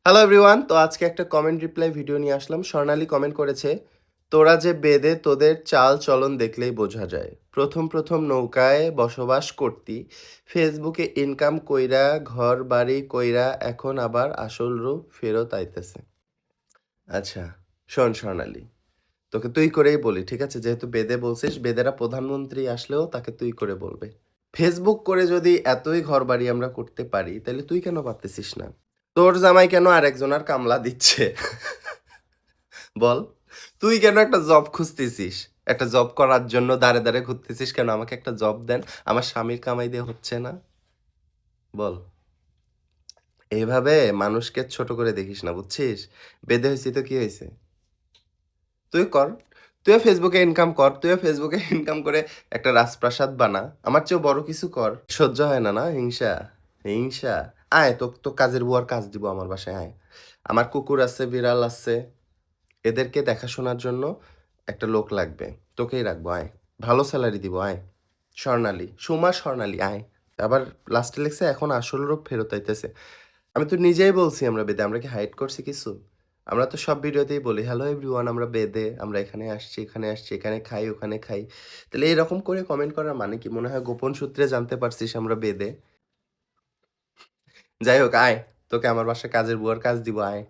Hello everyone, তো আজকে একটা কমেন্ট রিপ্লাই ভিডিও নিয়ে আসলাম। স্বর্ণালী কমেন্ট করেছে, তোরা যে বেদে তোদের চাল চলন দেখলেই বোঝা যায়। প্রথম প্রথম নৌকায় বসবাস করতি, ফেসবুকে ইনকাম কইরা ঘর বাড়ি কইরা এখন আবার আসল রূপ ফেরত আইতেছে। আচ্ছা, শোন স্বর্ণালী, তোকে তুই করেই বলি, ঠিক আছে? যেহেতু বেদে বলছিস, বেদেরা প্রধানমন্ত্রী আসলেও তাকে তুই করে বলবে। ফেসবুক করে যদি এতই ঘর বাড়ি আমরা করতে পারি, তাহলে তুই কেন পারতেছিস না? তোর জামাই কেন আরেকজনের কামলা দিচ্ছে? বল। তুই কেন একটা জব খুঁজতেছিস? একটা জব করার জন্য দাঁড়ে দাঁড়ে ঘুরতেছিস কেন? আমাকে একটা জব দেন, আমার স্বামীর কামাই দিয়ে হচ্ছে না। বল। এইভাবে মানুষকে ছোট করে দেখিস না, বুঝছিস? বেঁধে হয়েছি তো কি হয়েছে? তুই কর। তুইও ফেসবুকে ইনকাম কর, তুইও ফেসবুকে ইনকাম করে একটা রাজপ্রাসাদ বানা, আমার চেয়েও বড় কিছু কর। সহ্য হয় না না হিংসা? হিংসা? আয়, তো তো কাজের বুয়ার কাজ দিব আমার বাসায়, আয়। আমার কুকুর আছে, বিড়াল আছে, এদেরকে দেখাশোনার জন্য একটা লোক লাগবে। তোকেই রাখবো, আয়। ভালো স্যালারি দিব, আয়। স্বর্ণালী, সুমা স্বর্ণালী, আয়। আবার লাস্টে লেখছে এখন আসল রূপ ফেরত আইতেছে। আমি তো নিজেই বলছি আমরা বেদে, আমরা কি হাইড করছি কিছু? আমরা তো সব ভিডিওতেই বলি, হ্যালো এভরিওয়ান, আমরা বেদে, আমরা এখানে আসছি, এখানে আসছি, এখানে খাই, ওখানে খাই। তাহলে এরকম করে কমেন্ট করার মানে কি? মনে হয় গোপন সূত্রে জানতে পারছিস আমরা বেদে। যাই হোক, আয়। তোকে আমার বাসায় কাজের বুয়ার কাজ দিব, আয়।